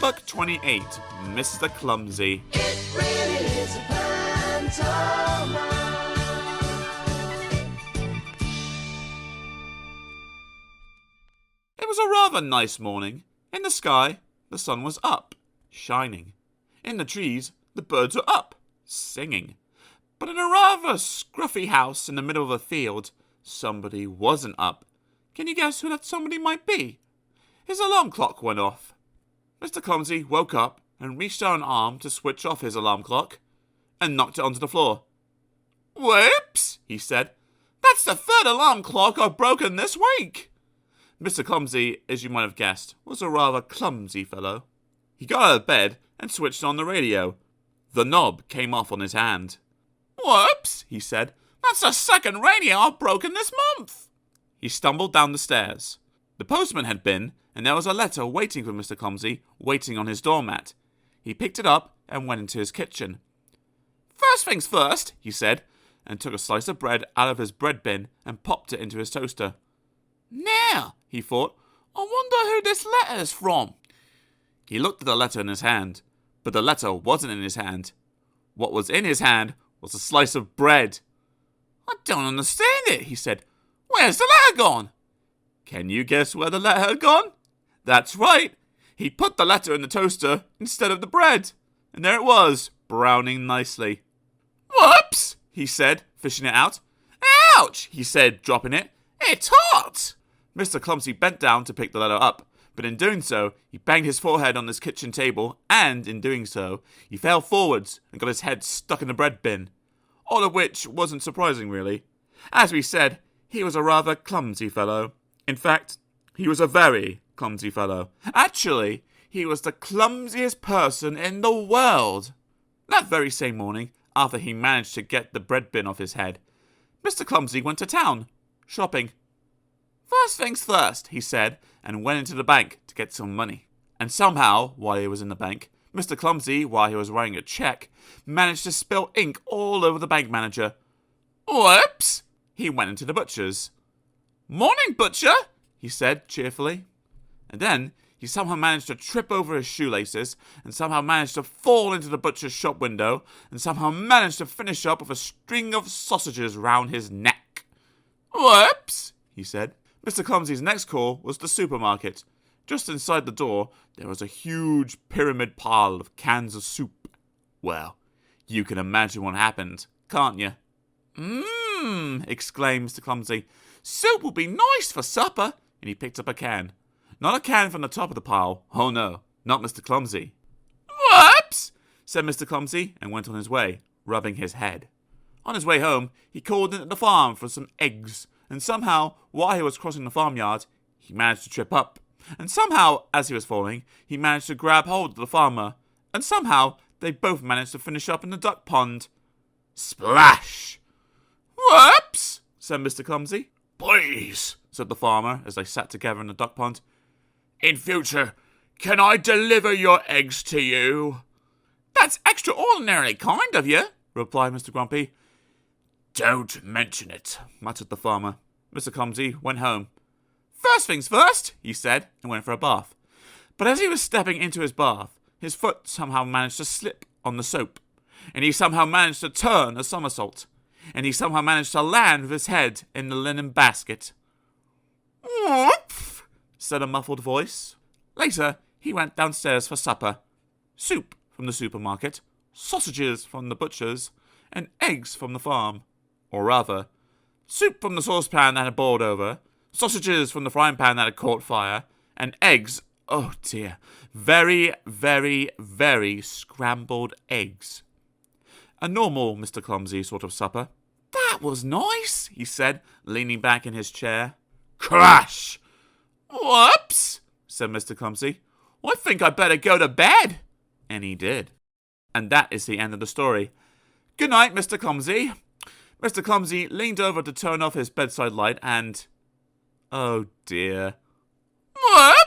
Book 28, Mr. Clumsy. It really is a pantomime. It was a rather nice morning. In the sky, the sun was up, shining. In the trees, the birds were up, singing. But in a rather scruffy house in the middle of a field, somebody wasn't up. Can you guess who that somebody might be? His alarm clock went off. Mr. Clumsy woke up and reached out an arm to switch off his alarm clock and knocked it onto the floor. "Whoops," he said. "That's the third alarm clock I've broken this week." Mr. Clumsy, as you might have guessed, was a rather clumsy fellow. He got out of bed and switched on the radio. The knob came off on his hand. "Whoops," he said. "That's the second radio I've broken this month." He stumbled down the stairs. The postman had been, and there was a letter waiting for Mr. Clumsy, waiting on his doormat. He picked it up and went into his kitchen. "First things first," he said, and took a slice of bread out of his bread bin and popped it into his toaster. "Now," he thought, "I wonder who this letter is from." He looked at the letter in his hand, but the letter wasn't in his hand. What was in his hand was a slice of bread. "I don't understand it," he said. "Where's the letter gone?" Can you guess where the letter had gone? That's right. He put the letter in the toaster instead of the bread. And there it was, browning nicely. "Whoops," he said, fishing it out. "Ouch," he said, dropping it. "It's hot." Mr. Clumsy bent down to pick the letter up, but in doing so, he banged his forehead on his kitchen table, and in doing so, he fell forwards and got his head stuck in the bread bin. All of which wasn't surprising, really. As we said, he was a rather clumsy fellow. In fact, he was a very clumsy fellow. Actually, he was the clumsiest person in the world. That very same morning, after he managed to get the bread bin off his head, Mr. Clumsy went to town, shopping. "First things first," he said, and went into the bank to get some money. And somehow, while he was in the bank, Mr. Clumsy, while he was writing a check, managed to spill ink all over the bank manager. "Whoops!" He went into the butcher's. "Morning, butcher," he said cheerfully. And then he somehow managed to trip over his shoelaces, and somehow managed to fall into the butcher's shop window, and somehow managed to finish up with a string of sausages round his neck. "Whoops," he said. Mr. Clumsy's next call was the supermarket. Just inside the door, there was a huge pyramid pile of cans of soup. Well, you can imagine what happened, can't you? Exclaimed Mr. Clumsy. "Soup will be nice for supper." And he picked up a can. Not a can from the top of the pile. Oh no, not Mr. Clumsy. "Whoops," said Mr. Clumsy, and went on his way, rubbing his head. On his way home, he called in at the farm for some eggs, and somehow, while he was crossing the farmyard, he managed to trip up. And somehow, as he was falling, he managed to grab hold of the farmer. And somehow, they both managed to finish up in the duck pond. Splash! "Whoops," said Mr. Clumsy. "Please," said the farmer, as they sat together in the duck pond. "In future, can I deliver your eggs to you?" "That's extraordinarily kind of you," replied Mr. Grumpy. "Don't mention it," muttered the farmer. Mr. Clumsy went home. "First things first," he said, and went for a bath. But as he was stepping into his bath, his foot somehow managed to slip on the soap, and he somehow managed to turn a somersault, and he somehow managed to land with his head in the linen basket. "Whoop," said a muffled voice. Later, he went downstairs for supper. Soup from the supermarket, sausages from the butcher's, and eggs from the farm. Or rather, soup from the saucepan that had boiled over, sausages from the frying pan that had caught fire, and eggs, oh dear, very, very, very scrambled eggs. A normal Mr. Clumsy sort of supper. "That was nice," he said, leaning back in his chair. Crash! "Whoops," said Mr. Clumsy. "I think I'd better go to bed." And he did. And that is the end of the story. Good night, Mr. Clumsy. Mr. Clumsy leaned over to turn off his bedside light and... oh dear. "What?"